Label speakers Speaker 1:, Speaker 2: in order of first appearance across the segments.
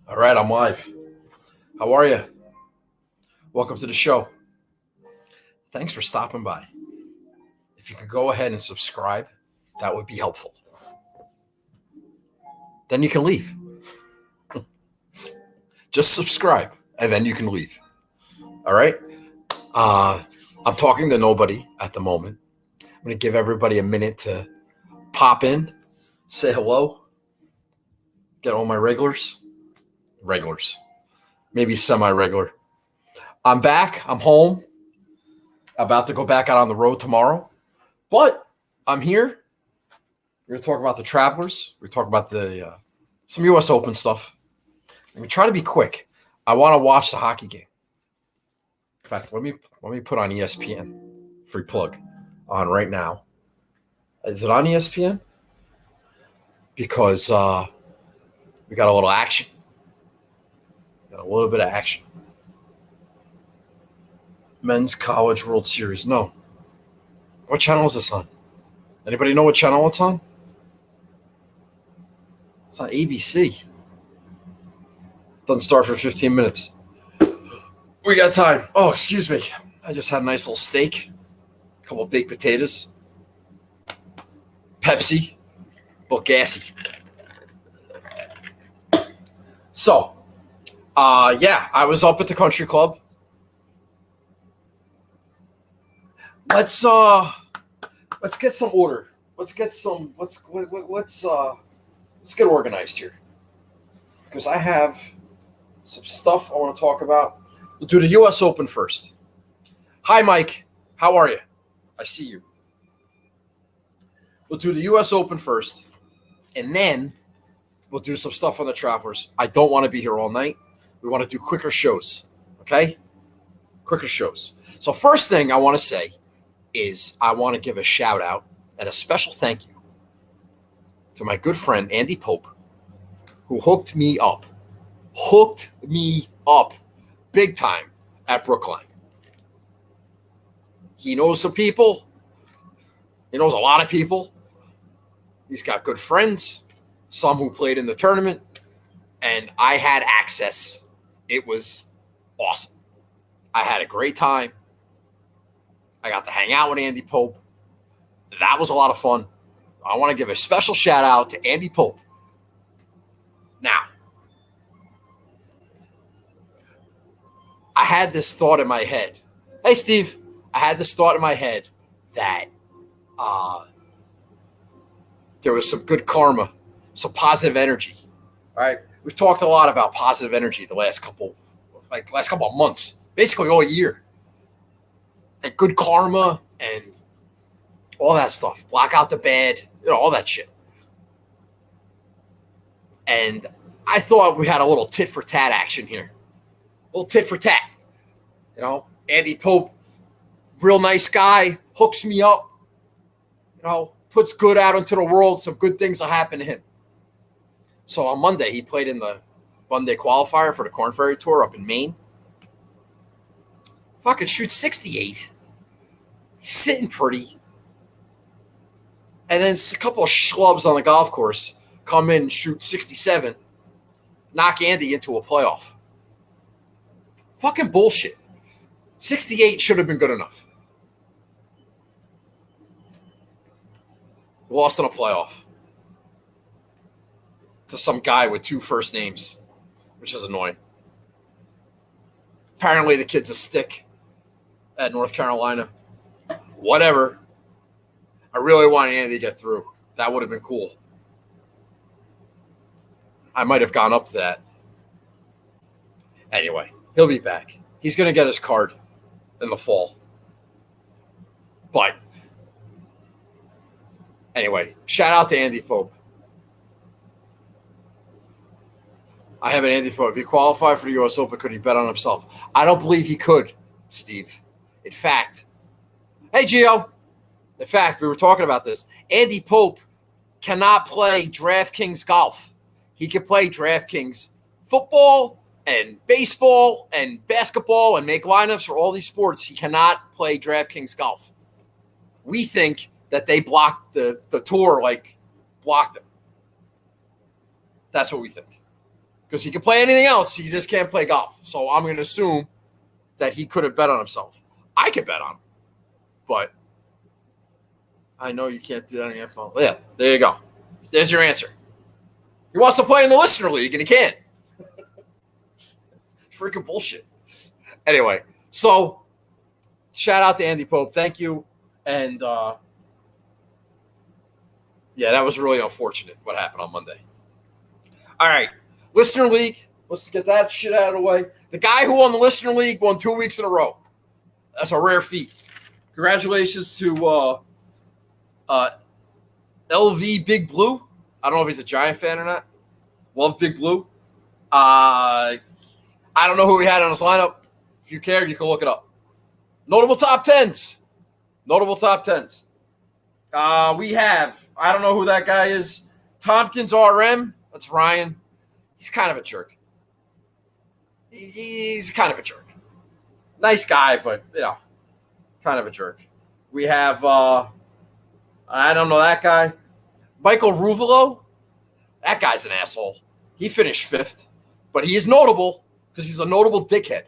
Speaker 1: All right, I'm live. How are you? Welcome to the show. Thanks for stopping by. If you could go ahead and subscribe, that would be helpful. Then you can leave. Just subscribe, and then you can leave. All right? Uh, I'm talking to nobody at the moment. I'm going to give everybody a minute to pop in, say hello, get all my regulars, maybe semi-regular. I'm back. I'm home. About to go back out on the road tomorrow, but I'm here. We're going to talk about the Travelers. We're talk about the some U.S. Open stuff. We try to be quick. I want to watch the hockey game. In fact, let me put on ESPN. Free plug on right now. Is it on ESPN? Because we got a little action. Got a little bit of action. Men's College World Series. No. What channel is this on? Anybody know what channel it's on? It's on ABC. Doesn't start for 15 minutes. We got time. Oh, excuse me. I just had a nice little steak, a couple of baked potatoes, Pepsi, a little gassy. So, yeah, I was up at the country club. Let's get some order. Let's get organized here, because I have some stuff I want to talk about. We'll do the U.S. Open first. Hi, Mike. How are you? I see you. We'll do the U.S. Open first, and then we'll do some stuff on the Travelers. I don't want to be here all night. We want to do quicker shows, okay? Quicker shows. So first thing I want to say is I want to give a shout out and a special thank you to my good friend Andy Pope, who hooked me up big time at Brookline. He knows some people. He knows a lot of people. He's got good friends, some who played in the tournament, and I had access. It was awesome. I had a great time. I got to hang out with Andy Pope. That was a lot of fun. I want to give a special shout out to Andy Pope. Now, I had this thought in my head. Hey, Steve. I had this thought in my head that there was some good karma, some positive energy. All right. We've talked a lot about positive energy the last couple of months, basically all year. And good karma and all that stuff. Block out the bad, all that shit. And I thought we had a little tit for tat action here. A little tit for tat. Andy Pope, real nice guy, hooks me up, puts good out into the world. Some good things will happen to him. So on Monday, he played in the Monday qualifier for the Korn Ferry Tour up in Maine. Fucking shoot 68. He's sitting pretty. And then a couple of schlubs on the golf course come in and shoot 67, knock Andy into a playoff. Fucking bullshit. 68 should have been good enough. Lost in a playoff to some guy with two first names, which is annoying. Apparently the kid's a stick at North Carolina. Whatever. I really wanted Andy to get through. That would have been cool. I might have gone up to that. Anyway, he'll be back. He's going to get his card in the fall. But anyway, shout out to Andy Pope. I have an Andy Pope. If he qualified for the U.S. Open, could he bet on himself? I don't believe he could, Steve. In fact, hey, Gio. In fact, we were talking about this. Andy Pope cannot play DraftKings golf. He can play DraftKings football and baseball and basketball and make lineups for all these sports. He cannot play DraftKings golf. We think that they blocked the tour, blocked him. That's what we think. because he can play anything else. He just can't play golf. So I'm going to assume that he could have bet on himself. I could bet on him, but I know you can't do that on your phone. Yeah, there you go. There's your answer. He wants to play in the listener league, and he can't. Freaking bullshit. Anyway, so shout out to Andy Pope. Thank you. And, yeah, that was really unfortunate what happened on Monday. All right, listener league. Let's get that shit out of the way. The guy who won the listener league won 2 weeks in a row. That's a rare feat. Congratulations to LV Big Blue. I don't know if he's a Giant fan or not. Love Big Blue. I don't know who we had on his lineup. If you care, you can look it up. Notable top 10s. Notable top 10s. We have, I don't know who that guy is. Tompkins RM. That's Ryan. He's kind of a jerk. He's kind of a jerk. Nice guy, but, kind of a jerk. We have, I don't know that guy. Michael Ruvolo. That guy's an asshole. He finished 5th, but he is notable because he's a notable dickhead.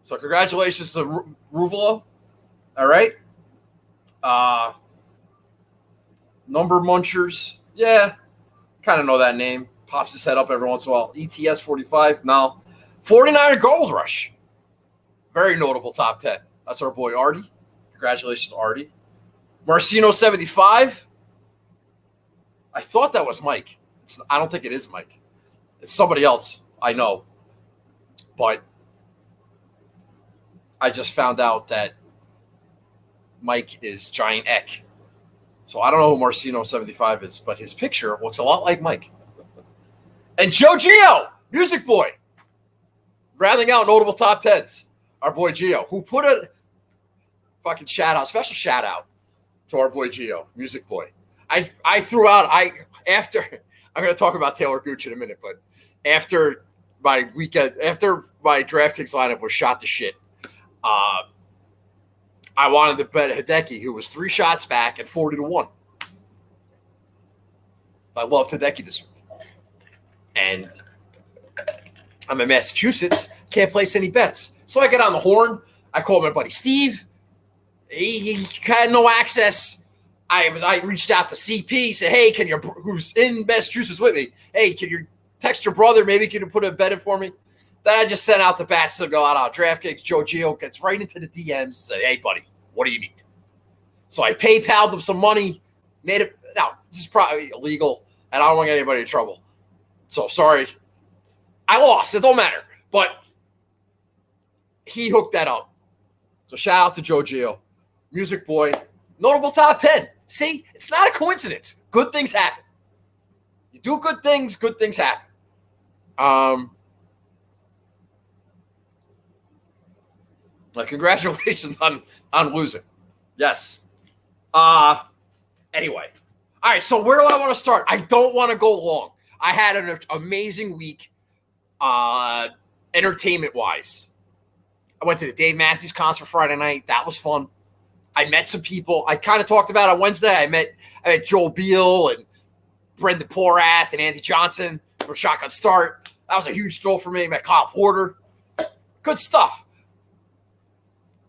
Speaker 1: So congratulations to Ruvolo. All right. Number Munchers. Yeah, kind of know that name. Pops his head up every once in a while. ETS 45. No. 49er Gold Rush. Very notable top 10. That's our boy Artie. Congratulations to Artie. Marcino 75. I thought that was Mike. I don't think it is Mike. It's somebody else I know. But I just found out that Mike is Giant Eck. So I don't know who Marcino 75 is, but his picture looks a lot like Mike. And Joe Gio, Music Boy. Rounding out notable top 10s. Our boy Gio, who put a fucking special shout out to our boy Gio, Music Boy. I threw out, after, I'm going to talk about Taylor Gooch in a minute, but after my DraftKings lineup was shot to shit, I wanted to bet Hideki, who was 3 shots back at 40-1. I love Hideki this week. And I'm in Massachusetts, can't place any bets. So I get on the horn. I call my buddy Steve. He had no access. I reached out to CP, said, hey, who's in Massachusetts with me? Hey, can you text your brother? Maybe can you put a bet in for me? Then I just sent out the bats to go out on DraftKings. Joe Gio gets right into the DMs, say, hey, buddy, what do you need? So I PayPal'd him some money. Now, this is probably illegal, and I don't want to get anybody in trouble. So, sorry. I lost. It don't matter. But he hooked that up. So, shout out to Joe Gio. Music Boy. Notable top 10. See, it's not a coincidence. Good things happen. You do good things happen. Congratulations on losing. Yes. Anyway. All right, so where do I want to start? I don't want to go long. I had an amazing week, entertainment-wise. I went to the Dave Matthews concert Friday night. That was fun. I met some people. I kind of talked about on Wednesday. I met Joel Beal and Brendan Porath and Andy Johnson from Shotgun Start. That was a huge thrill for me. I met Kyle Porter. Good stuff.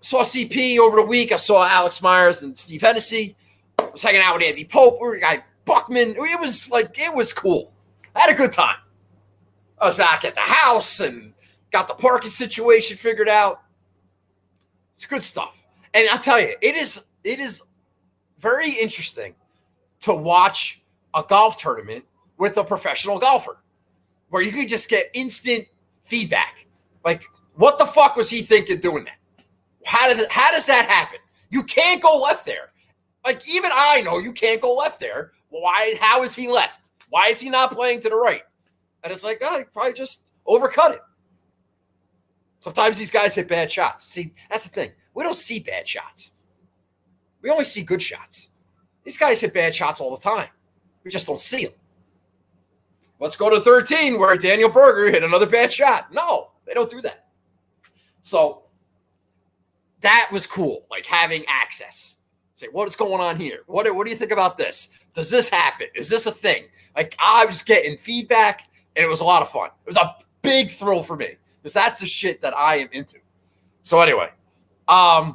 Speaker 1: Saw CP over the week. I saw Alex Myers and Steve Hennessy. I was hanging out with Andy Pope. We got Buckman. It was cool. I had a good time. I was back at the house and got the parking situation figured out. It's good stuff. And I'll tell you, it is very interesting to watch a golf tournament with a professional golfer where you can just get instant feedback. Like, what the fuck was he thinking doing that? How does that happen? You can't go left there. Like, even I know you can't go left there. Why? How is he left? Why is he not playing to the right? And it's like, he probably just overcut it. Sometimes these guys hit bad shots. See, that's the thing. We don't see bad shots. We only see good shots. These guys hit bad shots all the time. We just don't see them. Let's go to 13 where Daniel Berger hit another bad shot. No, they don't do that. So that was cool, like having access. Say, what is going on here? What do you think about this? Does this happen? Is this a thing? Like, I was getting feedback, and it was a lot of fun. It was big thrill for me because that's the shit that I am into. So anyway, I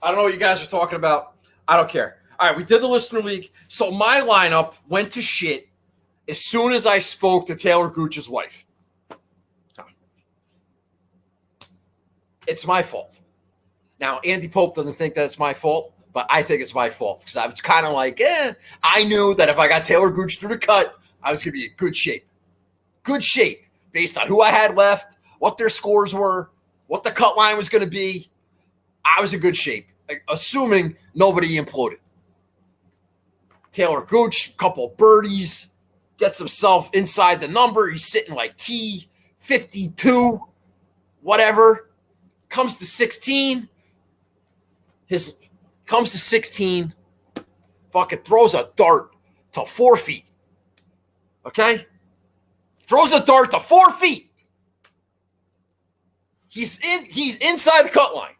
Speaker 1: don't know what you guys are talking about. I don't care. All right, we did the listener league. So my lineup went to shit as soon as I spoke to Taylor Gooch's wife. It's my fault. Now, Andy Pope doesn't think that it's my fault, but I think it's my fault because I was kind of like, I knew that if I got Taylor Gooch through the cut, I was going to be in good shape. Good shape based on who I had left, what their scores were, what the cut line was going to be. I was in good shape, assuming nobody imploded. Taylor Gooch, couple birdies, gets himself inside the number. He's sitting like T52, whatever. Comes to 16. Fucking throws a dart to 4 feet. Okay? Throws a dart to 4 feet. He's inside the cut line.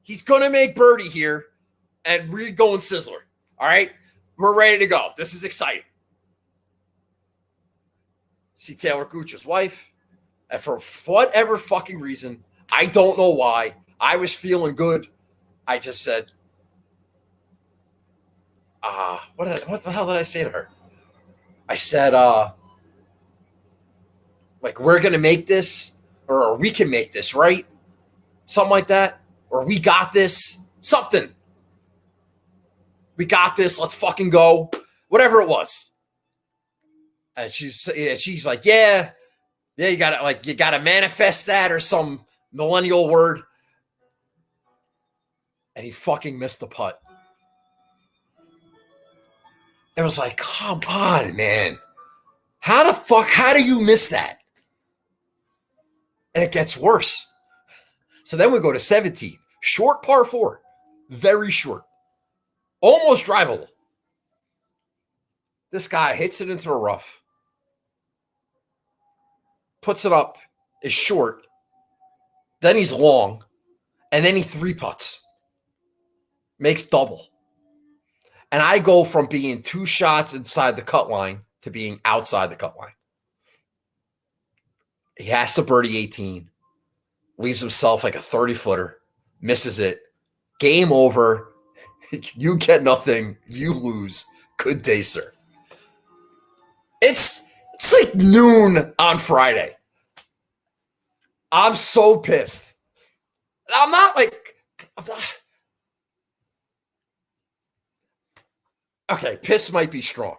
Speaker 1: He's gonna make birdie here, and we're going Sizzler. All right? We're ready to go. This is exciting. See Taylor Gooch's wife, and for whatever fucking reason, I don't know why, I was feeling good. I just said, what the hell did I say to her? I said, like, we're going to make this, or we can make this, right? Something like that. Or we got this. Something. We got this. Let's fucking go. Whatever it was. And she's like, yeah, you gotta manifest that or some millennial word. And he fucking missed the putt. It was like, come on, man. How do you miss that? And it gets worse. So then we go to 17. Short par 4. Very short. Almost drivable. This guy hits it into the rough. Puts it up. Is short. Then he's long. And then he 3-putts. Makes double. And I go from being 2 shots inside the cut line to being outside the cut line. He has to birdie 18. Leaves himself like a 30-footer. Misses it. Game over. You get nothing. You lose. Good day, sir. It's like noon on Friday. I'm so pissed. I'm not. Okay, pissed might be strong.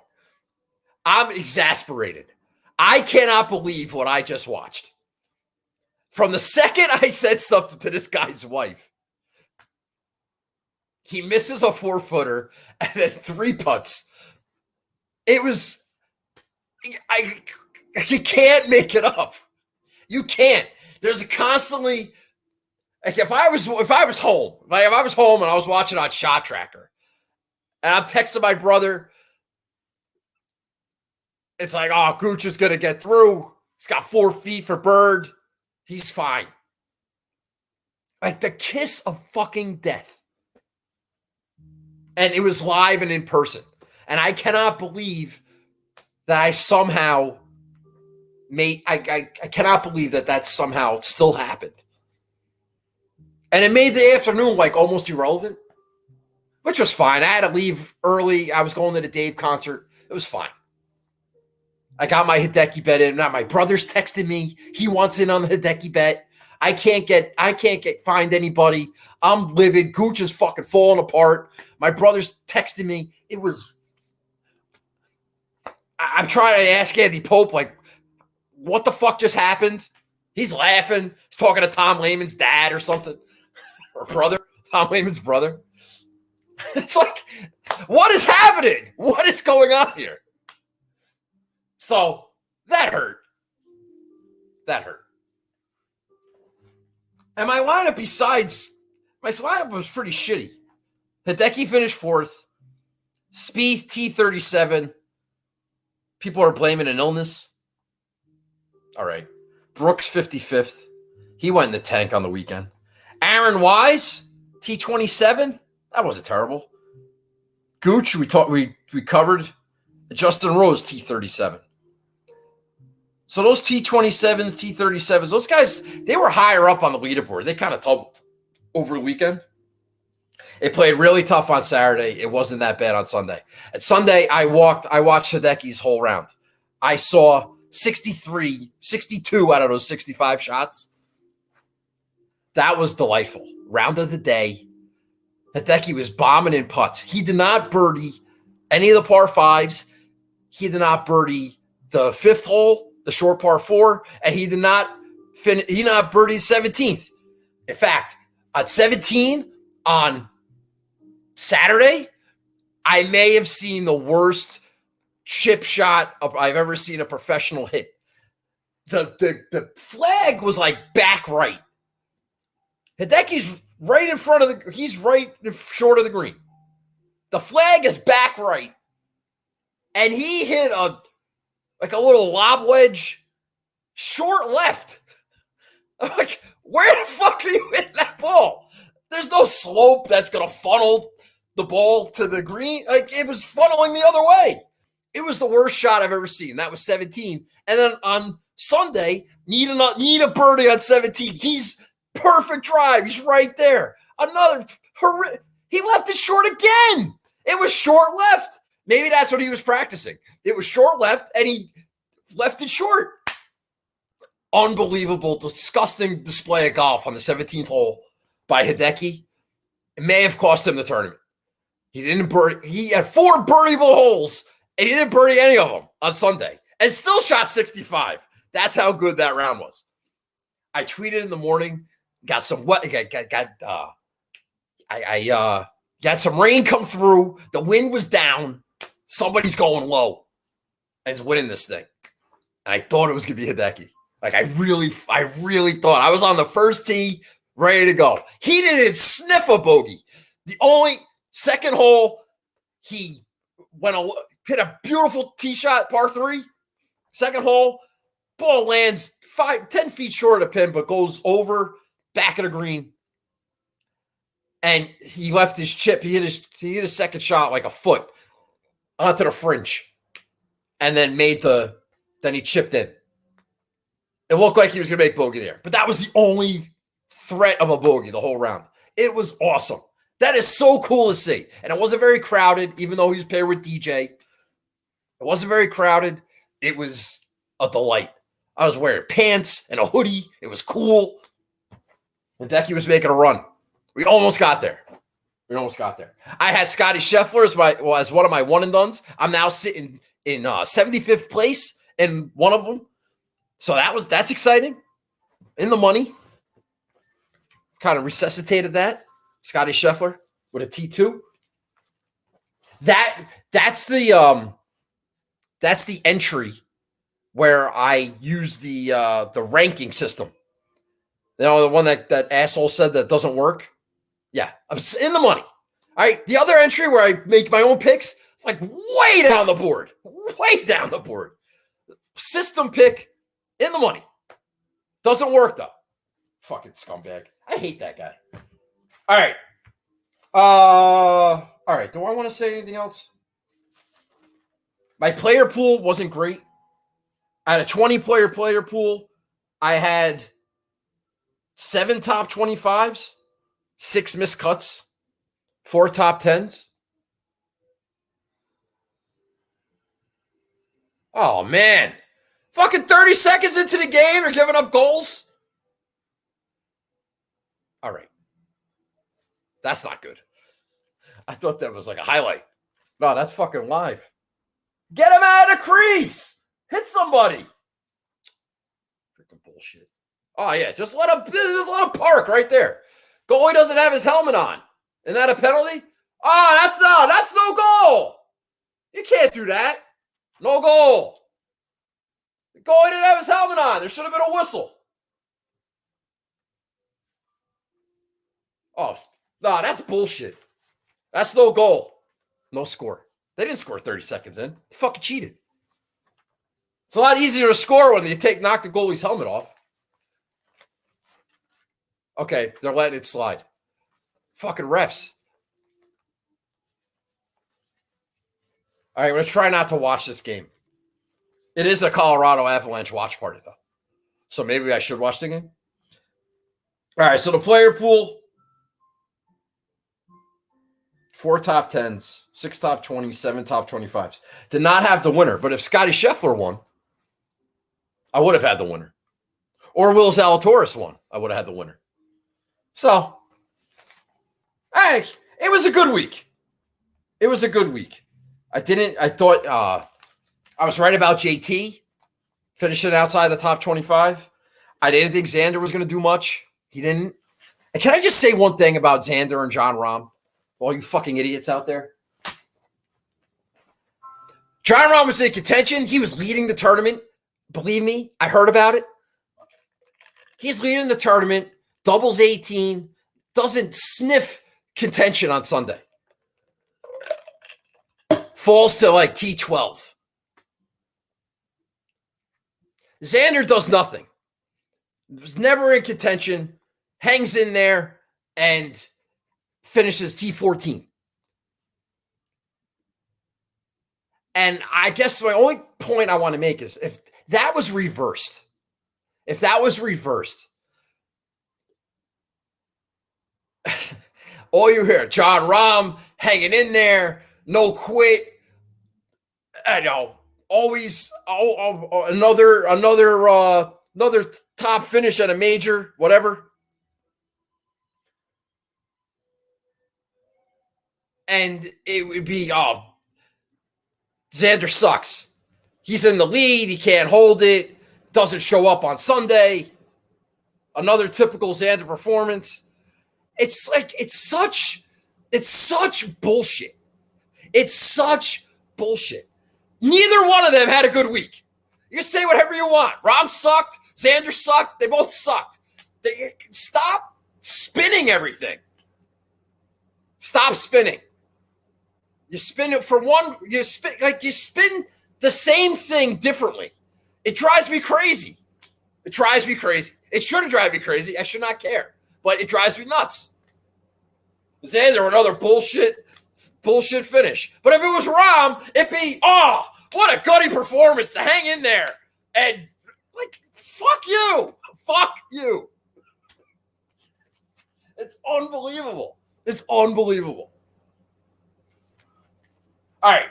Speaker 1: I'm exasperated. I cannot believe what I just watched. From the second I said something to this guy's wife, he misses a 4-footer and then 3 putts. It was, you can't make it up. You can't. There's a constantly, like if I was home and I was watching on Shot Tracker and I'm texting my brother, it's like, oh, Gooch is going to get through. He's got 4 feet for bird. He's fine. Like the kiss of fucking death. And it was live and in person. And I cannot believe that I somehow I cannot believe that somehow still happened. And it made the afternoon like almost irrelevant, which was fine. I had to leave early. I was going to the Dave concert. It was fine. I got my Hideki bet in. Now my brother's texting me. He wants in on the Hideki bet. I can't find anybody. I'm livid. Gooch is fucking falling apart. My brother's texting me. I'm trying to ask Andy Pope, like, what the fuck just happened? He's laughing. He's talking to Tom Lehman's dad or something. Or brother. Tom Lehman's brother. It's like, what is happening? What is going on here? So, that hurt. And my lineup was pretty shitty. Hideki finished 4th. Spieth, T37. People are blaming an illness. All right. Brooks, 55th. He went in the tank on the weekend. Aaron Wise, T27. That wasn't terrible. Gooch, we covered. Justin Rose, T37. So those T27s, T37s, those guys, they were higher up on the leaderboard. They kind of tumbled over the weekend. It played really tough on Saturday. It wasn't that bad on Sunday. At Sunday, I watched Hideki's whole round. I saw 62 out of those 65 shots. That was delightful. Round of the day. Hideki was bombing in putts. He did not birdie any of the par fives. He did not birdie the fifth hole, the short par four, and he did not birdie 17th. In fact, at 17 on Saturday, I may have seen the worst chip shot I've ever seen a professional hit. The flag was like back right. Hideki's right in front of he's right short of the green. The flag is back right. And he hit a little lob wedge short left. I'm like, where the fuck are you hitting that ball? There's no slope that's going to funnel the ball to the green. Like, it was funneling the other way. It was the worst shot I've ever seen. That was 17. And then on Sunday, need a birdie on 17. He's perfect drive. He's right there. He left it short again. It was short left. Maybe that's what he was practicing. It was short left, and he left it short. Unbelievable, disgusting display of golf on the 17th hole by Hideki. It may have cost him the tournament. He had 4 birdieable holes, and he didn't birdie any of them on Sunday, and still shot 65. That's how good that round was. I tweeted in the morning, got some wet, got some rain come through. The wind was down. Somebody's going low and is winning this thing. And I thought it was going to be Hideki. Like, I really thought. I was on the first tee, ready to go. He didn't sniff a bogey. The only second hole, he hit a beautiful tee shot, par 3. Second hole, ball lands 10 feet short of the pin, but goes over, back of the green. And he left his chip. He hit his second shot like a foot onto the fringe. And then then he chipped in. It looked like he was going to make bogey there. But that was the only threat of a bogey the whole round. It was awesome. That is so cool to see. And it wasn't very crowded, even though he was paired with DJ. It wasn't very crowded. It was a delight. I was wearing pants and a hoodie. It was cool. Hideki was making a run. We almost got there. I had Scotty Scheffler as one of my one and dones. I'm now sitting in 75th place in one of them. So that's exciting. In the money. Kind of resuscitated that. Scotty Scheffler with a T2. That's the entry where I use the ranking system. You know, the one that asshole said that doesn't work. Yeah, I'm in the money. All right, the other entry where I make my own picks, like way down the board. System pick in the money. Doesn't work though. Fucking scumbag. I hate that guy. All right. All right. Do I want to say anything else? My player pool wasn't great. I had a 20-player player pool. I had 7 top 25s, 6 missed cuts, 4 top 10s. Oh, man. Fucking 30 seconds into the game, you're giving up goals? All right. That's not good. I thought that was like a highlight. No, that's fucking live. Get him out of the crease. Hit somebody. Freaking bullshit. Oh, yeah. Just let him park right there. Goalie doesn't have his helmet on. Isn't that a penalty? Oh, that's no goal. You can't do that. No goal. The goalie didn't have his helmet on. There should have been a whistle. Oh, no, that's bullshit. That's no goal. No score. They didn't score 30 seconds in. They fucking cheated. It's a lot easier to score when you knock the goalie's helmet off. Okay, they're letting it slide. Fucking refs. All right, I'm going to try not to watch this game. It is a Colorado Avalanche watch party, though. So maybe I should watch the game. All right, so the player pool, 4 top 10s, 6 top 20s, 7 top 25s. Did not have the winner, but if Scotty Scheffler won, I would have had the winner. Or Will Zalatoris won, I would have had the winner. So, hey, it was a good week. It was a good week. I thought I was right about JT finishing outside the top 25. I didn't think Xander was going to do much. He didn't. And can I just say one thing about Xander and Jon Rahm? All you fucking idiots out there. Jon Rahm was in contention. He was leading the tournament. Believe me, I heard about it. He's leading the tournament, doubles 18, doesn't sniff contention on Sunday. Falls to like T12. Xander does nothing. Was never in contention, hangs in there, and finishes T14. And I guess my only point I want to make is if that was reversed, all you hear, Jon Rahm hanging in there, no quit. I know, always another top finish at a major, whatever. And it would be, Xander sucks. He's in the lead. He can't hold it. Doesn't show up on Sunday. Another typical Xander performance. It's such bullshit. It's such bullshit. Neither one of them had a good week. You can say whatever you want. Rahm sucked. Xander sucked. They both sucked. Stop spinning everything. Stop spinning. You spin it for one. You spin the same thing differently. It drives me crazy. It shouldn't drive me crazy. I should not care. But it drives me nuts. Xander, another bullshit finish. But if it was Rahm, it'd be, what a gutty performance to hang in there. And, fuck you. Fuck you. It's unbelievable. All right.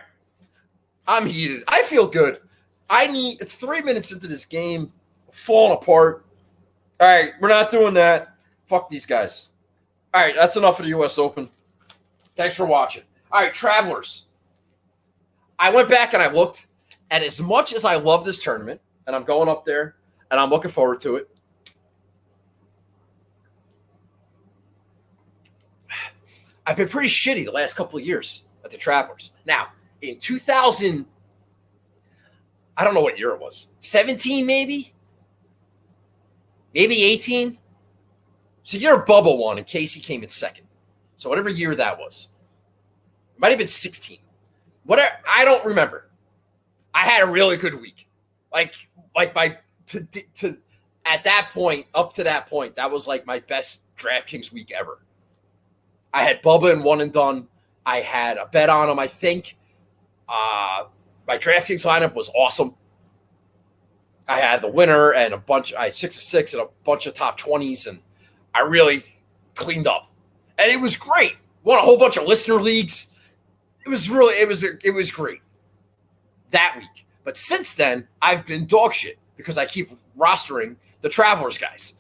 Speaker 1: I'm heated. I feel good. It's 3 minutes into this game. Falling apart. All right. We're not doing that. Fuck these guys. All right. That's enough of the U.S. Open. Thanks for watching. All right. Travelers. I went back and I looked. And as much as I love this tournament, and I'm going up there, and I'm looking forward to it, I've been pretty shitty the last couple of years at the Travelers. Now, in 2000, I don't know what year it was, 17 maybe 18. So year Bubba won and Casey came in second. So whatever year that was, it might have been 16. Whatever, I don't remember. I had a really good week. At that point, up to that point, that was like my best DraftKings week ever. I had Bubba in one and done. I had a bet on him, I think. My DraftKings lineup was awesome. I had the winner and I had 6 of 6 and a bunch of top 20s, and I really cleaned up. And it was great. Won a whole bunch of listener leagues. It was great that week. But since then, I've been dog shit because I keep rostering the Travelers guys.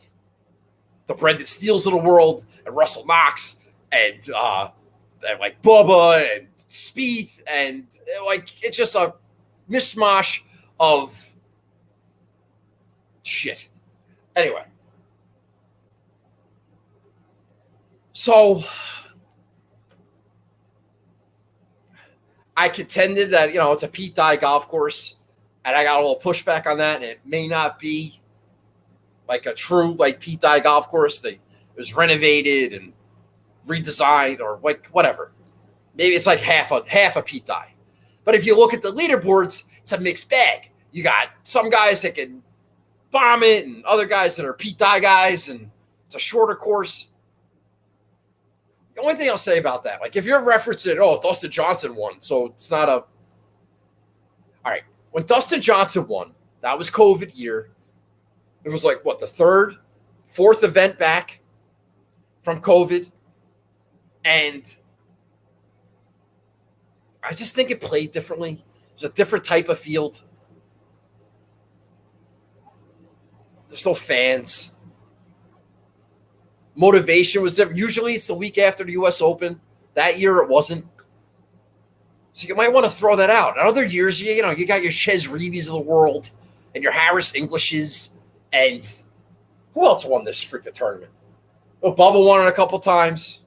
Speaker 1: The Brendan Steeles of the world and Russell Knox and like Bubba and Spieth, and it's just a mishmash of shit. Anyway, so I contended that it's a Pete Dye golf course, and I got a little pushback on that, and it may not be like a true Pete Dye golf course. It was renovated and redesigned or whatever. Maybe it's like half a Pete Dye. But if you look at the leaderboards, it's a mixed bag. You got some guys that can bomb it and other guys that are Pete Dye guys, and it's a shorter course. The only thing I'll say about that, if you're referencing, Dustin Johnson won, so it's not a All right. When Dustin Johnson won, that was COVID year. It was like, what, the third, fourth event back from COVID. And I just think it played differently. It was a different type of field. There's no fans. Motivation was different. Usually it's the week after the U.S. Open. That year it wasn't. So you might want to throw that out. In other years, you got your Chez Reavys of the world and your Harris Englishes. And who else won this freaking tournament? Well, Bubba won it a couple times.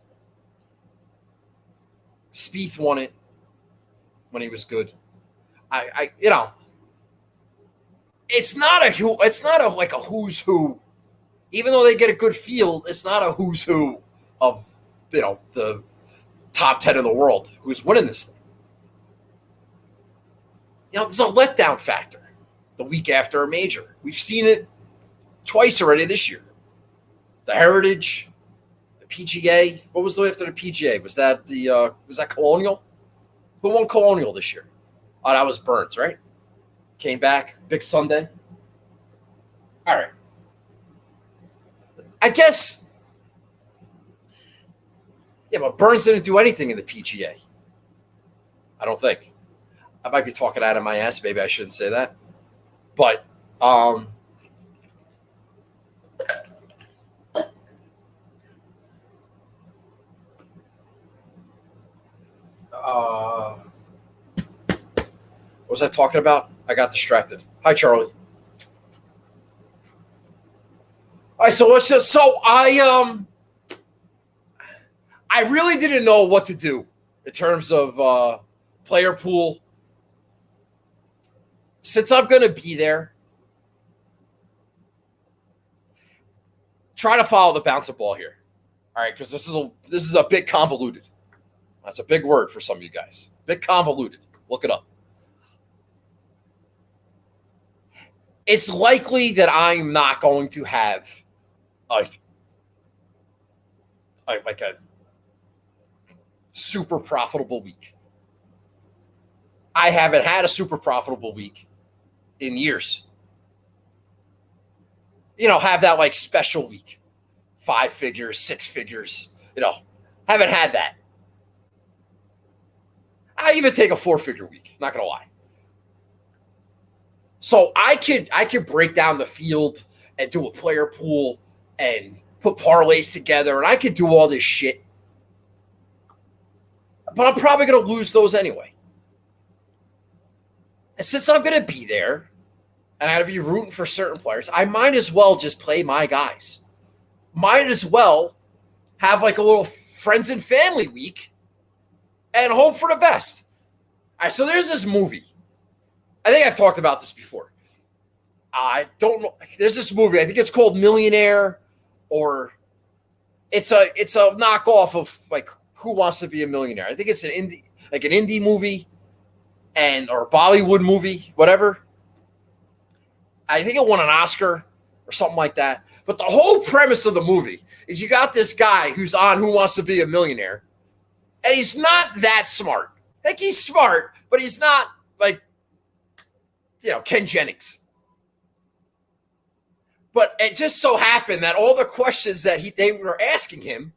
Speaker 1: Spieth won it when he was good. It's not like a who's who. Even though they get a good field, it's not a who's who of the top 10 in the world who's winning this thing. There's a letdown factor the week after a major. We've seen it twice already this year. The Heritage, the PGA. What was the after the PGA? Was that Colonial? Who won Colonial this year? Oh, that was Burns, right? Came back, big Sunday. All right. I guess, yeah, but Burns didn't do anything in the PGA. I don't think. I might be talking out of my ass. Maybe I shouldn't say that. But what was I talking about? I got distracted. Hi, Charlie. All right, so I really didn't know what to do in terms of player pool. Since I'm going to be there, try to follow the bounce of ball here. All right, because this is a bit convoluted. That's a big word for some of you guys. Bit convoluted. Look it up. It's likely that I'm not going to have a super profitable week. I haven't had a super profitable week in years. Have that like special week, 5 figures, 6 figures. Haven't had that. I even take a 4-figure week. Not gonna lie. So I could break down the field and do a player pool and put parlays together, and I could do all this shit. But I'm probably going to lose those anyway. And since I'm going to be there, and I'm going to be rooting for certain players, I might as well just play my guys. Might as well have like a little friends and family week and hope for the best. All right, so there's this movie. I think I've talked about this before. I don't know. There's this movie. I think it's called Millionaire, or it's a knockoff of like Who Wants to Be a Millionaire. I think it's an indie movie, or Bollywood movie, whatever. I think it won an Oscar or something like that. But the whole premise of the movie is you got this guy who's on Who Wants to Be a Millionaire, and he's not that smart. Like, he's smart, but he's not like, Ken Jennings. But it just so happened that all the questions that they were asking him,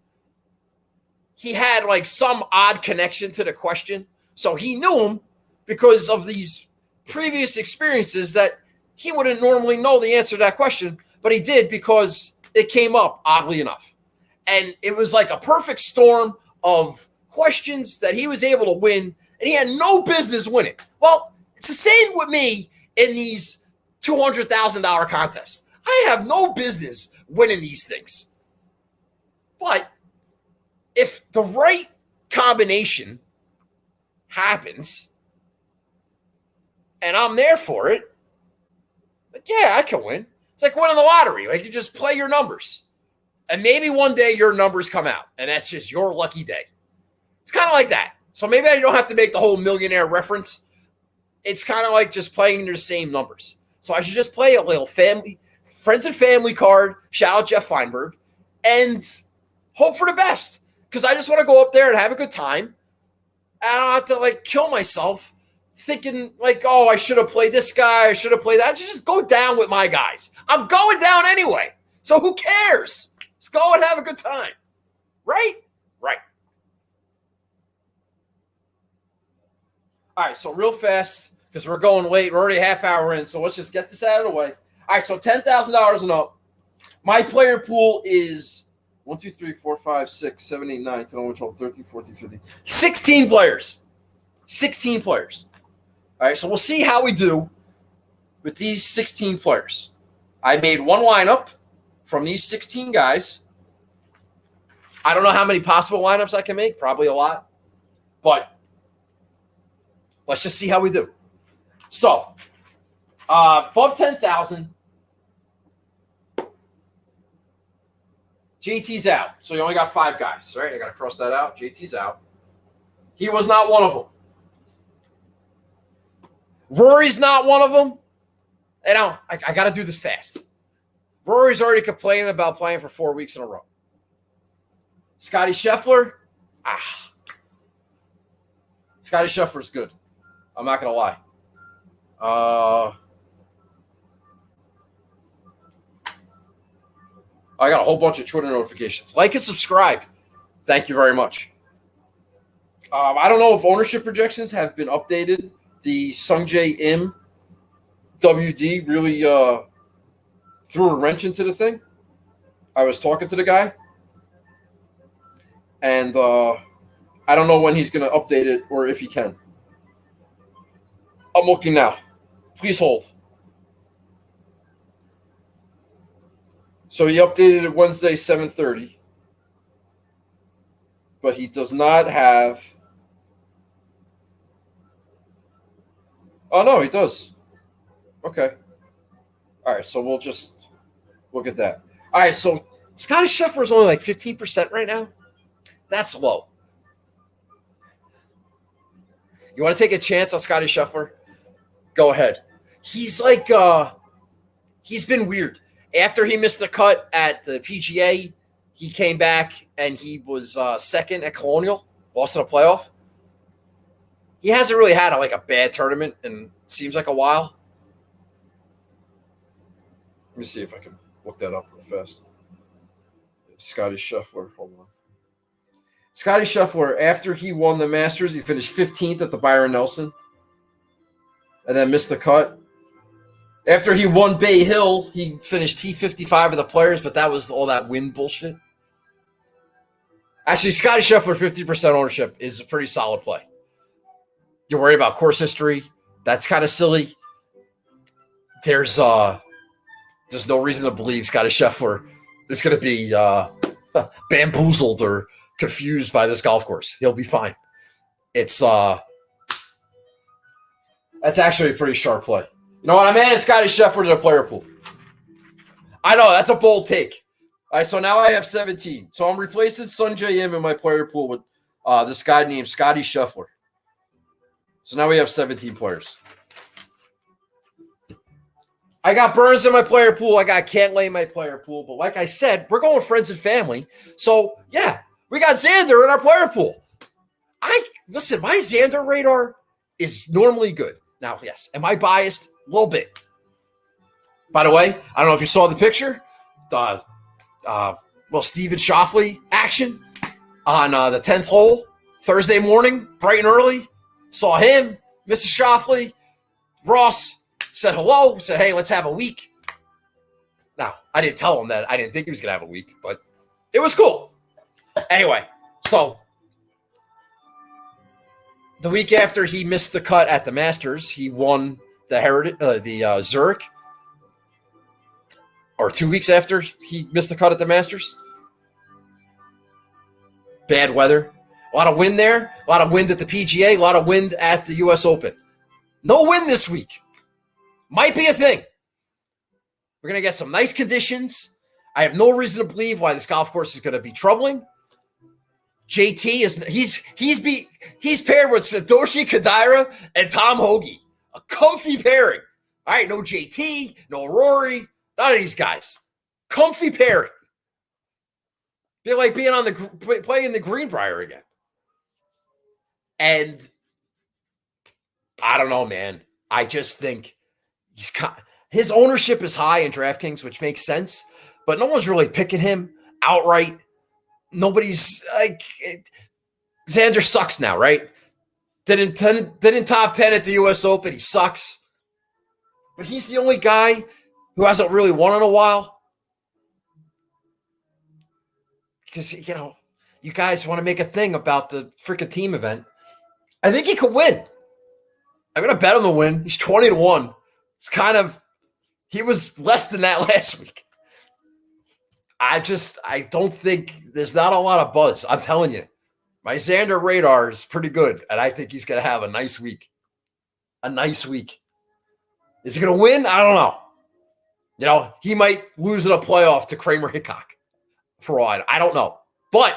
Speaker 1: he had like some odd connection to the question. So he knew him because of these previous experiences that he wouldn't normally know the answer to that question, but he did because it came up, oddly enough. And it was like a perfect storm of questions that he was able to win, and he had no business winning. Well, it's the same with me in these $200,000 contests. I have no business winning these things. But if the right combination happens and I'm there for it, like, yeah, I can win. It's like winning the lottery. Like, you just play your numbers. And maybe one day your numbers come out, and that's just your lucky day. It's kind of like that. So maybe I don't have to make the whole millionaire reference. It's kind of like just playing the same numbers. So I should just play a little friends and family card, shout out Jeff Feinberg, and hope for the best. Because I just want to go up there and have a good time. I don't have to like kill myself thinking like, oh, I should have played this guy, I should have played that. Just go down with my guys. I'm going down anyway. So who cares? Just go and have a good time. Right? Right. All right, so real fast, because we're going late. We're already a half hour in, so let's just get this out of the way. All right, so $10,000 and up. My player pool is 1, 2, 3, 4, 5, 6, 7, 8, 9, 10, 11, 12, 13, 14, 15. 16 players. 16 players. All right, so we'll see how we do with these 16 players. I made one lineup from these 16 guys. I don't know how many possible lineups I can make. Probably a lot. But let's just see how we do. So, above 10,000, JT's out. So you only got 5 guys, right? I got to cross that out. JT's out. He was not one of them. Rory's not one of them. And now I got to do this fast. Rory's already complaining about playing for 4 weeks in a row. Scotty Scheffler, Scotty Scheffler's good. I'm not going to lie. I got a whole bunch of Twitter notifications. Like and subscribe. Thank you very much. I don't know if ownership projections have been updated. The Sungjae Im WD really threw a wrench into the thing. I was talking to the guy, and I don't know when he's going to update it or if he can. I'm looking now. Please hold. So he updated it Wednesday, 7:30. But he does not have... Oh, no, he does. Okay. All right, so we'll look at that. All right, so Scotty Scheffler is only like 15% right now. That's low. You want to take a chance on Scotty Scheffler? Go ahead. He's like, he's been weird. After he missed the cut at the PGA, he came back and he was second at Colonial, lost in a playoff. He hasn't really had a bad tournament in seems like a while. Let me see if I can look that up real fast. Scotty Scheffler, hold on. Scotty Scheffler, after he won the Masters, he finished 15th at the Byron Nelson and then missed the cut. After he won Bay Hill, he finished T55 of the Players, but that was all that wind bullshit. Actually, Scotty Scheffler, 50% ownership is a pretty solid play. You worry about course history. That's kind of silly. There's no reason to believe Scotty Scheffler is going to be bamboozled or confused by this golf course. He'll be fine. It's that's actually a pretty sharp play. You know what? I'm adding Scotty Scheffler to the player pool. I know, that's a bold take. All right, so now I have 17. So I'm replacing Sungjae Im in my player pool with this guy named Scotty Scheffler. So now we have 17 players. I got Burns in my player pool. I got Cantlay in my player pool. But like I said, we're going friends and family. So, yeah, we got Xander in our player pool. Listen, my Xander radar is normally good. Now, yes, am I biased? A little bit. By the way, I don't know if you saw the picture. Stephen Schauffele action on the 10th hole Thursday morning, bright and early. Saw him, Mr. Schauffele. Ross said hello, said, hey, let's have a week. Now, I didn't tell him that. I didn't think he was going to have a week, but it was cool. Anyway, so the week after he missed the cut at the Masters, he won the Zurich. Or 2 weeks after he missed the cut at the Masters. Bad weather. A lot of wind there. A lot of wind at the PGA. A lot of wind at the U.S. Open. No wind this week. Might be a thing. We're going to get some nice conditions. I have no reason to believe why this golf course is going to be troubling. JT he's paired with Satoshi Kodaira and Tom Hoge. A comfy pairing. All right, no JT, no Rory, none of these guys. Comfy pairing. Be like being playing the Greenbrier again. And I don't know, man. I just think his ownership is high in DraftKings, which makes sense, but no one's really picking him outright. Nobody's like Xander sucks now, right? Didn't top 10 at the US Open. He sucks. But he's the only guy who hasn't really won in a while. Because, you guys want to make a thing about the freaking team event. I think he could win. I'm going to bet him to win. He's 20-1. He was less than that last week. I don't think there's not a lot of buzz. I'm telling you, my Xander radar is pretty good, and I think he's going to have a nice week. Is he going to win? I don't know. He might lose in a playoff to Kramer Hickok for all I don't know. But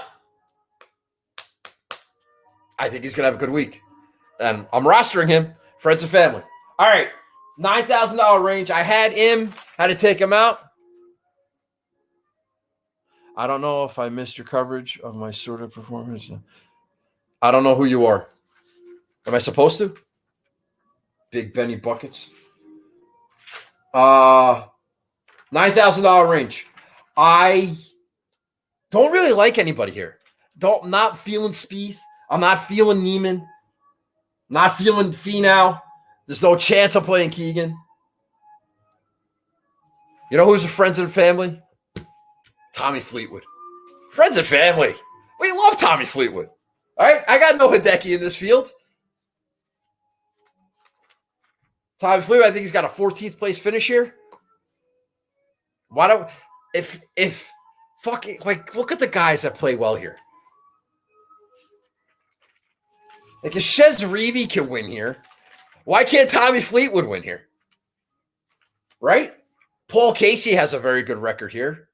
Speaker 1: I think he's going to have a good week. And I'm rostering him, friends and family. All right, $9,000 range. I had to take him out. I don't know if I missed your coverage of my sort of performance. I don't know who you are. Am I supposed to? Big Benny Buckets. $9,000 range. I don't really like anybody here. Not feeling Spieth. I'm not feeling Neiman. Not feeling Finau. There's no chance I'm playing Keegan. You know who's a friends and family? Tommy Fleetwood. Friends and family. We love Tommy Fleetwood. All right? I got no Hideki in this field. Tommy Fleetwood, I think he's got a 14th place finish here. Why don't look at the guys that play well here. Like if Chez Reavie can win here, why can't Tommy Fleetwood win here? Right? Paul Casey has a very good record here.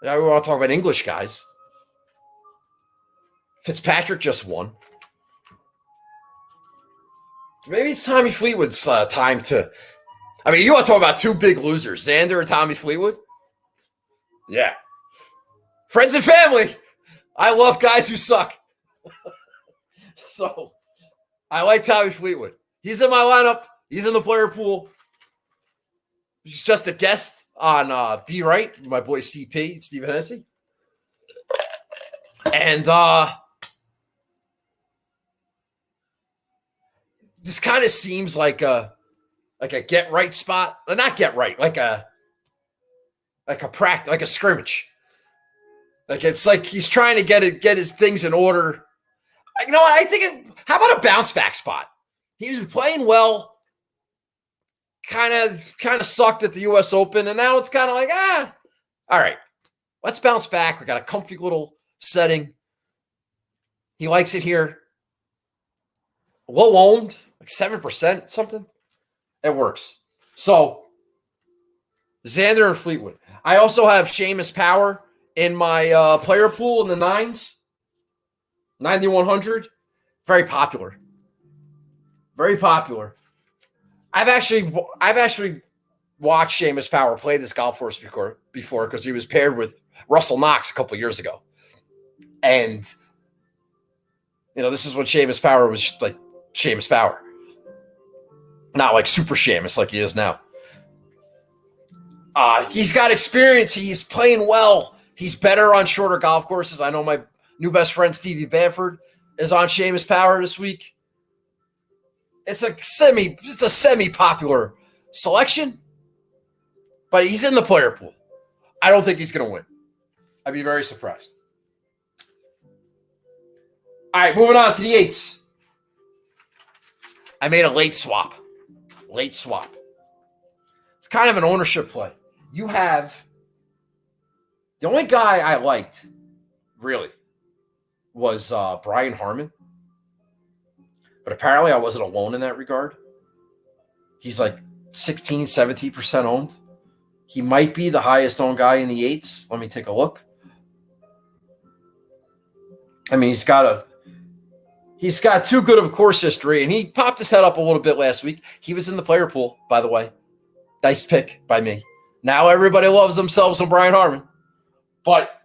Speaker 1: Now we want to talk about English guys. Fitzpatrick just won. Maybe it's Tommy Fleetwood's time to. I mean, you want to talk about two big losers, Xander and Tommy Fleetwood? Yeah. Friends and family. I love guys who suck. So, I like Tommy Fleetwood. He's in my lineup. He's in the player pool. He's just a guest on Be Right, my boy CP, Stephen Hennessy. And this kind of seems like a get right spot. Not get right, like a practice, like a scrimmage. Like it's like he's trying to get his things in order. You know what? I think how about a bounce back spot? He was playing well, kind of sucked at the US Open, and now it's kind of like, all right, let's bounce back. We got a comfy little setting. He likes it here. Low owned, like 7%, something. It works. So, Xander and Fleetwood. I also have Seamus Power in my player pool in the 9s. 9,100. Very popular. Very popular. I've actually watched Seamus Power play this golf course before because he was paired with Russell Knox a couple years ago. And, this is when Seamus Power was like Seamus Power. Not like super Seamus like he is now. He's got experience. He's playing well. He's better on shorter golf courses. I know my new best friend Stevie Bamford is on Seamus Power this week. It's a semi-popular selection, but he's in the player pool. I don't think he's going to win. I'd be very surprised. All right, moving on to the 8s. I made a late swap. It's kind of an ownership play. You have the only guy I liked, really, was Brian Harman. But apparently I wasn't alone in that regard. He's like 16, 17% owned. He might be the highest owned guy in the 8s. Let me take a look. I mean, he's got too good of a course history, and he popped his head up a little bit last week. He was in the player pool, by the way. Nice pick by me. Now everybody loves themselves some Brian Harman. But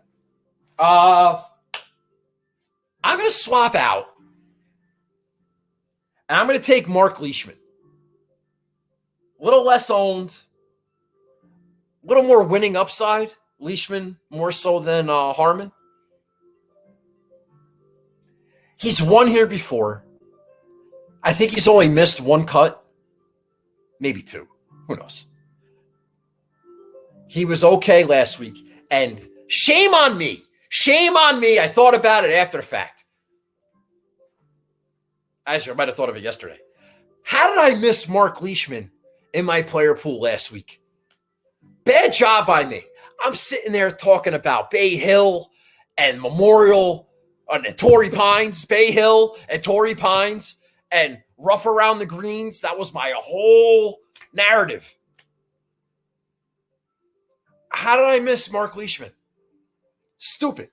Speaker 1: I'm going to swap out. And I'm going to take Mark Leishman. A little less owned, a little more winning upside. Leishman more so than Harman. He's won here before. I think he's only missed one cut, maybe two. Who knows? He was okay last week. And shame on me. Shame on me. I thought about it after the fact. Actually, I might have thought of it yesterday. How did I miss Mark Leishman in my player pool last week? Bad job by me. I'm sitting there talking about Bay Hill and Memorial and Torrey Pines, Bay Hill and Torrey Pines and rough around the greens. That was my whole narrative. How did I miss Mark Leishman? Stupid.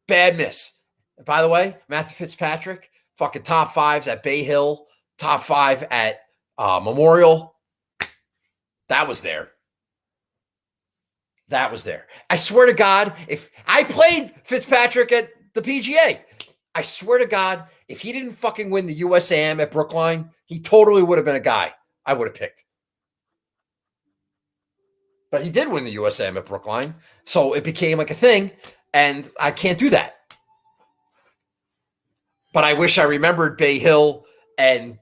Speaker 1: Bad miss. And by the way, Matthew Fitzpatrick, fucking top fives at Bay Hill, top five at Memorial. That was there. That was there. I swear to God, if I played Fitzpatrick at the PGA, I swear to God, if he didn't fucking win the USAM at Brookline, he totally would have been a guy I would have picked. But he did win the USAM at Brookline, so it became like a thing, and I can't do that. But I wish I remembered Bay Hill and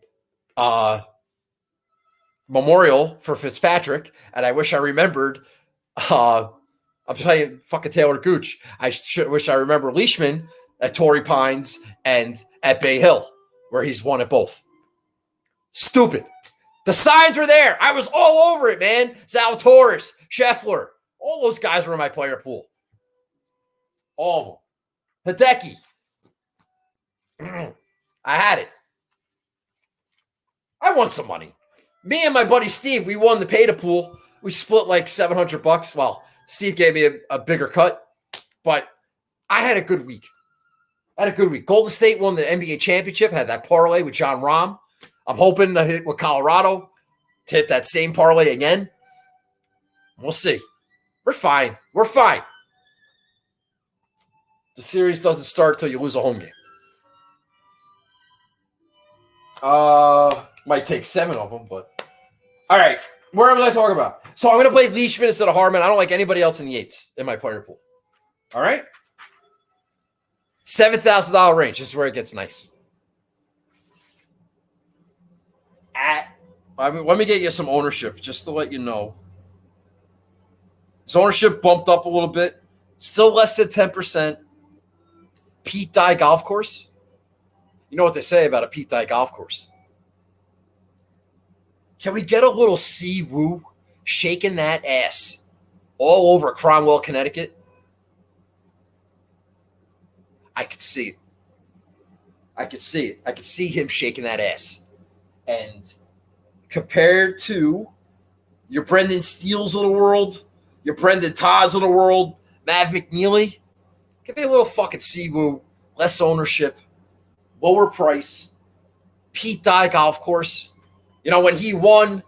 Speaker 1: Memorial for Fitzpatrick, and I wish I remembered I'm playing fucking Taylor Gooch. I wish I remember Leishman at Torrey Pines and at Bay Hill, where he's won at both. Stupid. The signs were there. I was all over it, man. Zalatoris, Scheffler, all those guys were in my player pool. All of them. Hideki. I had it. I won some money. Me and my buddy Steve, we won the pay to pool. We split like $700. Well, Steve gave me a bigger cut, but I had a good week. Golden State won the NBA championship, had that parlay with John Rahm. I'm hoping to hit with Colorado, to hit that same parlay again. We'll see. We're fine. The series doesn't start till you lose a home game. Might take 7 of them, but all right. Where was I talking about? So I'm going to play Leishman instead of Harman. I don't like anybody else in the 8s in my player pool. All right? $7,000 range. This is where it gets nice. Let me get you some ownership just to let you know. His ownership bumped up a little bit. Still less than 10%. Pete Dye Golf Course. You know what they say about a Pete Dye Golf Course. Can we get a little Si Woo shaking that ass all over Cromwell, Connecticut? I could see it. I could see him shaking that ass. And compared to your Brendan Steeles of the world, your Brendan Todds of the world, Mav McNeely, give me a little fucking Si Woo, less ownership, lower price, Pete Dye Golf Course. You know, when he won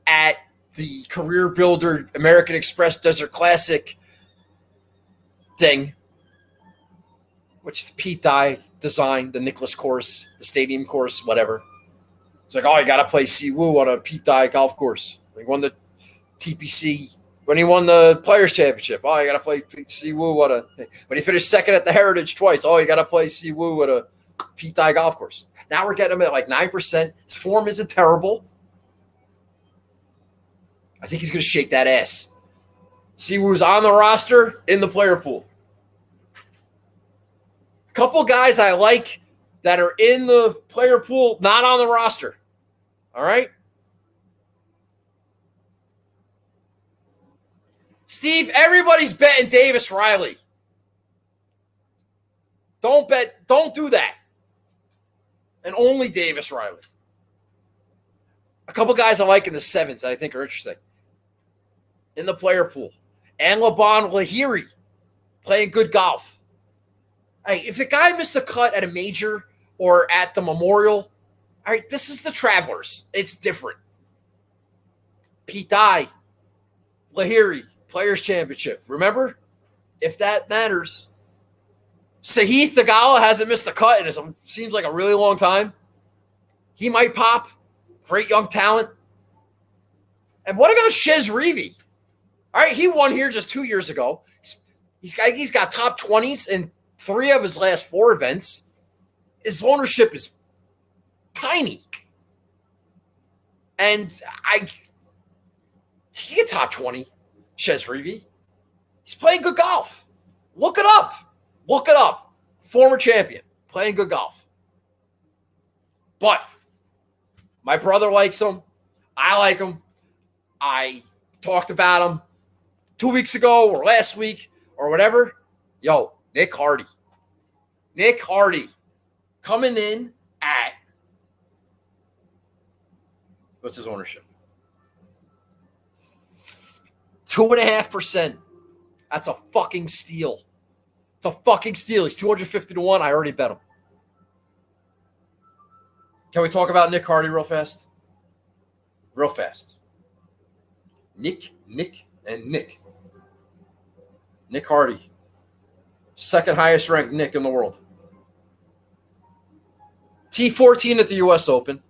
Speaker 1: at the Career Builder American Express Desert Classic thing, which Pete Dye designed, the Nicklaus course, the stadium course, whatever. It's like, oh, you got to play Si Woo on a Pete Dye Golf Course. He won the TPC. When he won the Players Championship, oh, you got to play Si Woo on a. When he finished second at the Heritage twice, oh, you got to play Si Woo at a Pete Dye Golf Course. Now we're getting him at like 9%. His form isn't terrible. I think he's going to shake that ass. Si Woo's on the roster, in the player pool. A couple guys I like that are in the player pool, not on the roster. All right? Steve, everybody's betting Davis Riley. Don't do that. And only Davis Riley. A couple guys I like in the 7s that I think are interesting. In the player pool. And Laban Lahiri playing good golf. Hey, if a guy missed a cut at a major or at the Memorial, all right, this is the Travelers. It's different. Pete Dye, Lahiri, Players Championship. Remember? If that matters. Sahith Theegala hasn't missed a cut in it seems like a really long time.
Speaker 2: He might pop. Great young talent. And what about Chez Reavie? All right, he won here just 2 years ago. He's got top 20s in 3 of his last 4 events. His ownership is tiny. And he get top 20, Chez Reavie. He's playing good golf. Look it up. Look it up. Former champion, playing good golf. But my brother likes him. I like him. I talked about him 2 weeks ago or last week or whatever. Yo, Nick Hardy. Nick Hardy coming in at, what's his ownership? 2.5%. That's a fucking steal. It's a fucking steal. He's 250 to 1. I already bet him. Can we talk about Nick Hardy real fast? Real fast. Nick, and Nick. Nick Hardy. Second highest ranked Nick in the world. T14 at the U.S. Open.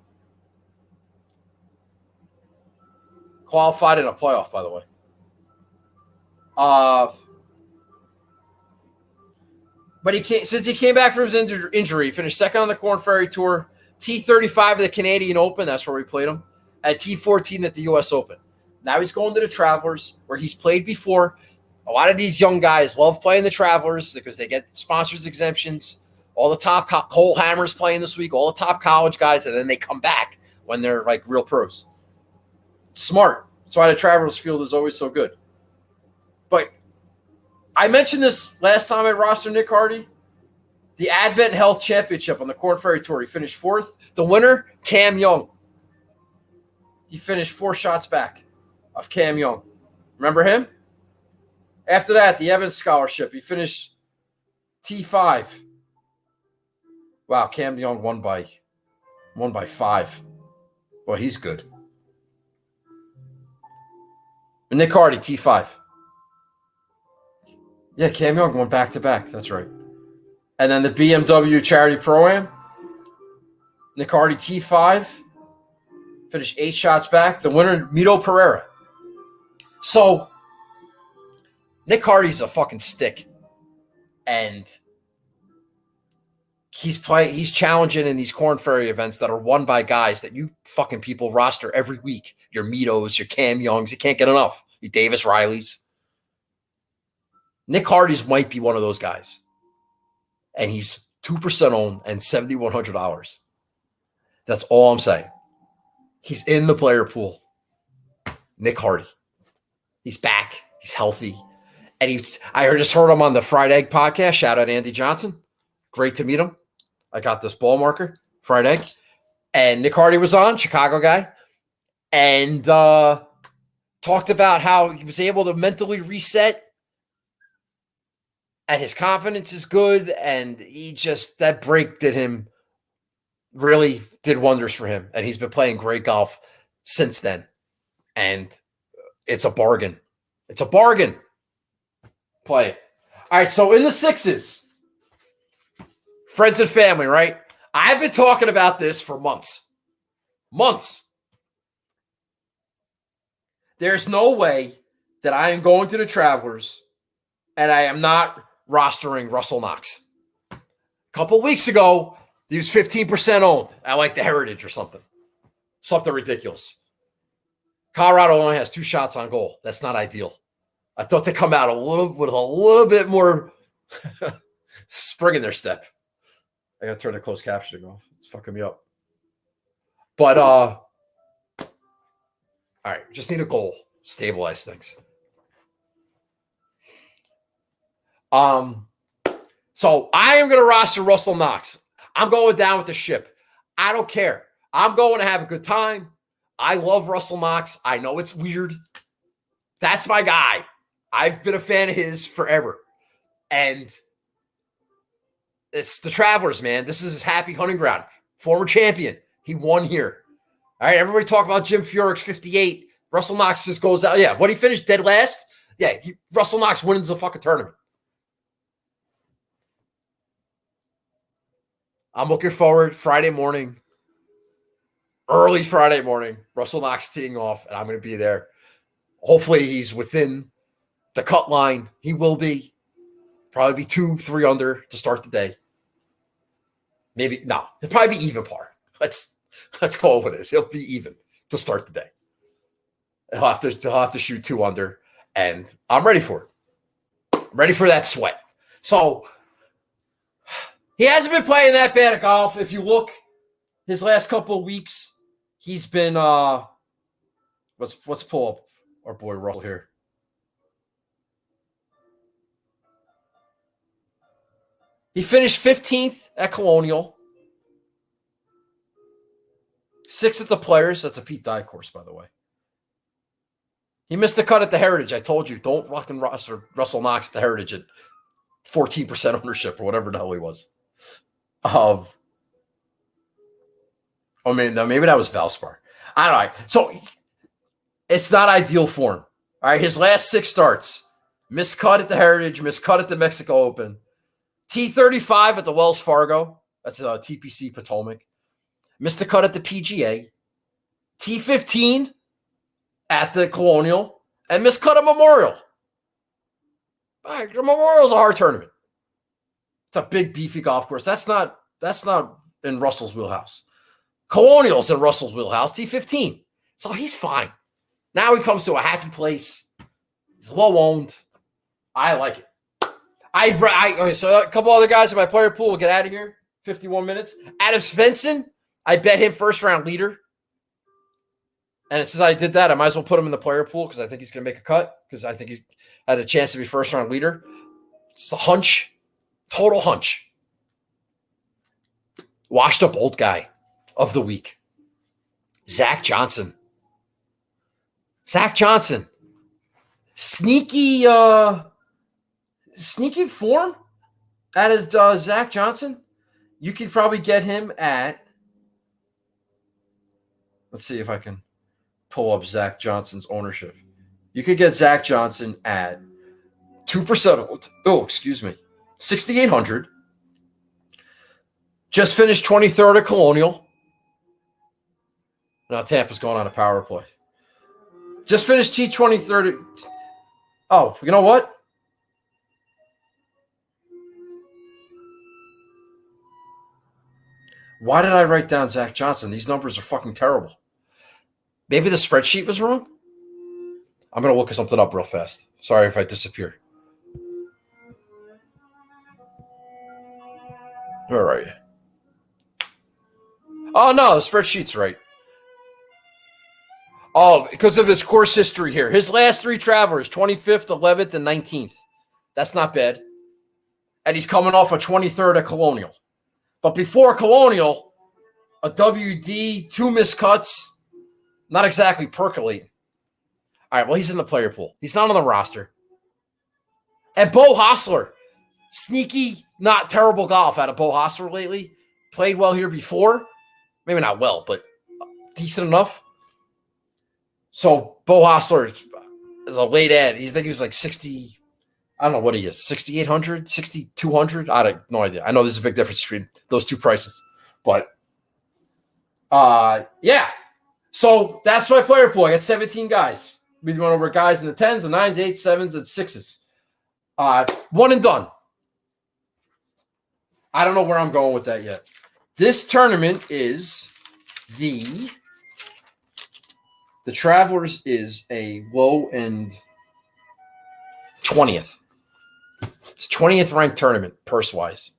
Speaker 2: Qualified in a playoff, by the way. But since he came back from his injury, he finished second on the Korn Ferry Tour, T35 of the Canadian Open, that's where we played him, at T14 at the U.S. Open. Now he's going to the Travelers, where he's played before. A lot of these young guys love playing the Travelers because they get sponsors exemptions. All the top Cole Hammer's playing this week, all the top college guys, and then they come back when they're like real pros. Smart. That's why the Travelers field is always so good. But I mentioned this last time I rostered Nick Hardy. The Advent Health Championship on the Korn Ferry Tour. He finished 4th. The winner, Cam Young. He finished 4 shots back of Cam Young. Remember him? After that, the Evans Scholarship. He finished T5. Wow, Cam Young won by 5. Boy, he's good. And Nick Hardy, T5. Yeah, Cam Young went back-to-back. That's right. And then the BMW Charity Pro-Am. Nick Hardy, T5. Finished 8 shots back. The winner, Mito Pereira. So, Nick Hardy's a fucking stick. And he's challenging in these Korn Ferry events that are won by guys that you fucking people roster every week. Your Mitos, your Cam Youngs. You can't get enough. Your Davis Rileys. Nick Hardy's might be one of those guys. And he's 2% owned and $7,100. That's all I'm saying. He's in the player pool. Nick Hardy. He's back. He's healthy. And I just heard him on the Fried Egg podcast. Shout out Andy Johnson. Great to meet him. I got this ball marker, Fried Egg. And Nick Hardy was on, Chicago guy. And talked about how he was able to mentally reset. And his confidence is good. And that break really did wonders for him. And he's been playing great golf since then. And it's a bargain. It's a bargain. Play it. All right, so in the 6s, friends and family, right? I've been talking about this for months. Months. There's no way that I am going to the Travelers and I am not rostering Russell Knox. A couple weeks ago, he was 15% owned at like the Heritage or something. Something ridiculous. Colorado only has 2 shots on goal. That's not ideal. I thought they come out with a little bit more spring in their step. I got to turn the closed captioning off. It's fucking me up. But, all right, just need a goal. Stabilize things. So I am going to roster Russell Knox. I'm going down with the ship. I don't care. I'm going to have a good time. I love Russell Knox. I know it's weird. That's my guy. I've been a fan of his forever. And it's the Travelers, man. This is his happy hunting ground. Former champion. He won here. All right, everybody talk about Jim Furyk's 58. Russell Knox just goes out. Yeah, what, he finished dead last? Yeah, Russell Knox wins the fucking tournament. I'm looking forward Friday morning. early Friday morning. Russell Knox teeing off, and I'm going to be there. Hopefully, he's within the cut line. He will be. Probably be 2-3 under to start the day. Maybe no. He'll probably be even par. Let's call it what it is. He'll be even to start the day. He'll have to shoot 2 under, and I'm ready for it. I'm ready for that sweat. So he hasn't been playing that bad at golf. If you look, his last couple of weeks, he's been let's pull up our boy Russell here. He finished 15th at Colonial, 6th at the Players. That's a Pete Dye course, by the way. He missed the cut at the Heritage. I told you, don't fucking Russell Knox at the Heritage at 14% ownership or whatever the hell he was. I mean, maybe that was Valspar. I don't know. So it's not ideal form. All right, his last 6 starts, missed cut at the Heritage, missed cut at the Mexico Open. T35 at the Wells Fargo. That's TPC Potomac. Missed the cut at the PGA. T15 at the Colonial. And missed cut at Memorial. All right, Memorial's a hard tournament. It's a big, beefy golf course. That's not in Russell's wheelhouse. Colonial's in Russell's wheelhouse. T15. So he's fine. Now he comes to a happy place. He's low owned. I like it. Okay, so a couple other guys in my player pool will get out of here. 51 minutes. Adam Svensson, I bet him first round leader. And since I did that, I might as well put him in the player pool because I think he's going to make a cut because I think he's had a chance to be first round leader. It's a hunch. Total hunch. Washed up old guy of the week. Zach Johnson. Zach Johnson. Sneaky form. That is Zach Johnson. You could probably get him at, let's see if I can pull up Zach Johnson's ownership. You could get Zach Johnson at 2%. Oh, excuse me. 6,800. Just finished 23rd at Colonial. Now Tampa's going on a power play. Just finished T23rd. Oh, you know what? Why did I write down Zach Johnson? These numbers are fucking terrible. Maybe the spreadsheet was wrong? I'm going to look something up real fast. Sorry if I disappear. Where are you? Oh, no, the spreadsheet's right. Oh, because of his course history here. His last 3 travelers, 25th, 11th, and 19th. That's not bad. And he's coming off a 23rd at Colonial. But before Colonial, a WD, 2 missed cuts, not exactly percolating. All right, well, he's in the player pool. He's not on the roster. And Bo Hostler, sneaky, not terrible golf out of Bo Hostler lately. Played well here before. Maybe not well, but decent enough. So Bo Hostler is a late ad. I think he was like 60. I don't know what he is, 6,800, 6,200. I have no idea. I know there's a big difference between those two prices. But, yeah. So that's my player pool. I got 17 guys. We went over guys in the 10s, the 9s, 8s, 7s, and 6s. One and done. I don't know where I'm going with that yet. This tournament is the Travelers is a low end 20th. It's 20th ranked tournament, purse-wise.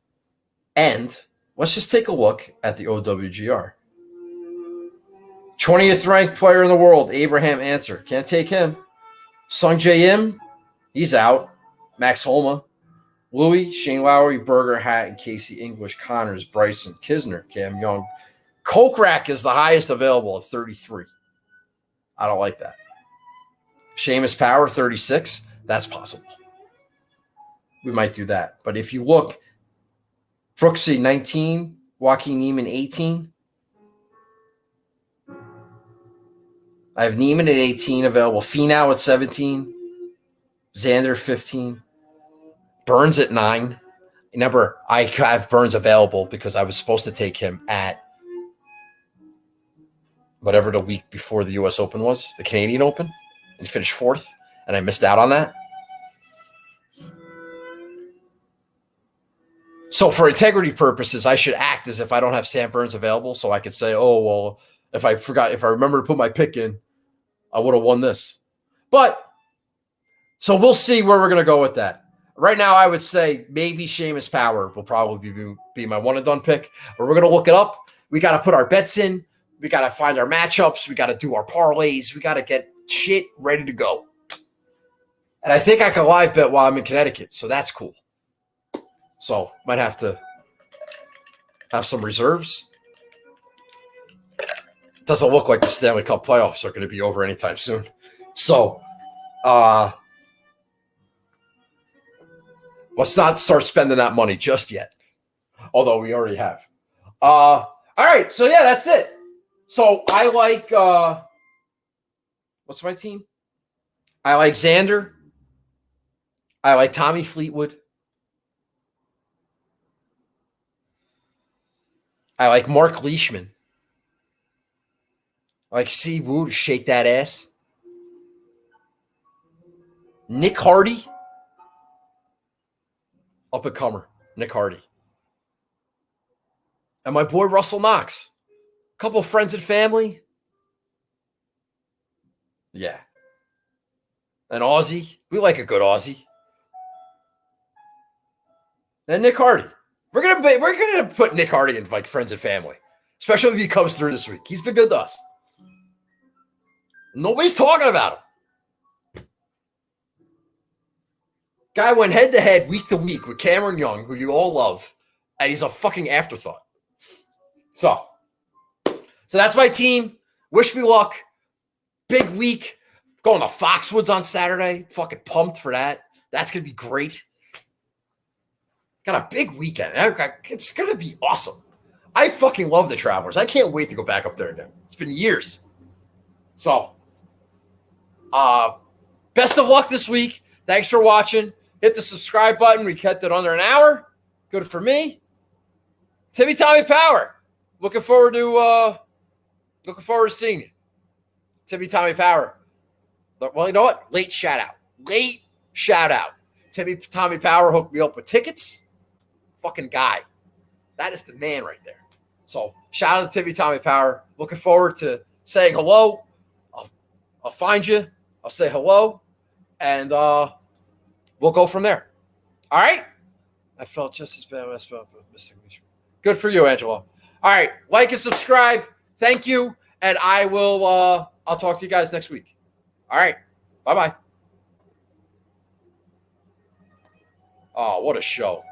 Speaker 2: And let's just take a look at the OWGR. 20th ranked player in the world, Abraham Answer. Can't take him. Sung Jae Im, he's out. Max Homa. Louis, Shane Lowry, Berger, Hatton, Casey English, Connors, Bryson, Kisner, Cam Young. Kokrak is the highest available at 33. I don't like that. Seamus Power, 36. That's possible. We might do that. But if you look, Brooksy, 19. Joaquin Neiman, 18. I have Neiman at 18 available. Finau at 17. Xander, 15. Burns at 9. Remember, I have Burns available because I was supposed to take him at whatever the week before the U.S. Open was, the Canadian Open, and he finished fourth, and I missed out on that. So for integrity purposes, I should act as if I don't have Sam Burns available, so I could say, "Oh well, if I remember to put my pick in, I would have won this." But so we'll see where we're gonna go with that. Right now, I would say maybe Seamus Power will probably be my one and done pick, but we're gonna look it up. We got to put our bets in. We got to find our matchups. We got to do our parlays. We got to get shit ready to go. And I think I can live bet while I'm in Connecticut, so that's cool. So might have to have some reserves. Doesn't look like the Stanley Cup playoffs are going to be over anytime soon. So let's not start spending that money just yet, although we already have. All right, so yeah, that's it. So I like what's my team? I like Xander. I like Tommy Fleetwood. I like Mark Leishman. I like Si Woo to shake that ass. Nick Hardy. Up and comer. Nick Hardy. And my boy Russell Knox. A couple of friends and family. Yeah. An Aussie. We like a good Aussie. And Nick Hardy. We're gonna put Nick Hardy in like friends and family, especially if he comes through this week. He's been good to us. Nobody's talking about him. Guy went head to head, week to week with Cameron Young, who you all love, and he's a fucking afterthought. So that's my team. Wish me luck. Big week. Going to Foxwoods on Saturday. Fucking pumped for that. That's going to be great. Got a big weekend. It's going to be awesome. I fucking love the Travelers. I can't wait to go back up there again. It's been years. So, best of luck this week. Thanks for watching. Hit the subscribe button. We kept it under an hour. Good for me. Timmy Tommy Power. Looking forward to seeing you. Timmy Tommy Power. Well, you know what? Late shout out. Timmy Tommy Power hooked me up with tickets. Fucking guy. That is the man right there. So shout out to Timmy Tommy Power. Looking forward to saying hello. I'll find you. I'll say hello. And we'll go from there. All right? I felt just as bad as missing Leishman. Good for you, Angelo. All right. Like and subscribe. Thank you. And I will I'll talk to you guys next week. All right. Bye-bye. Oh, what a show.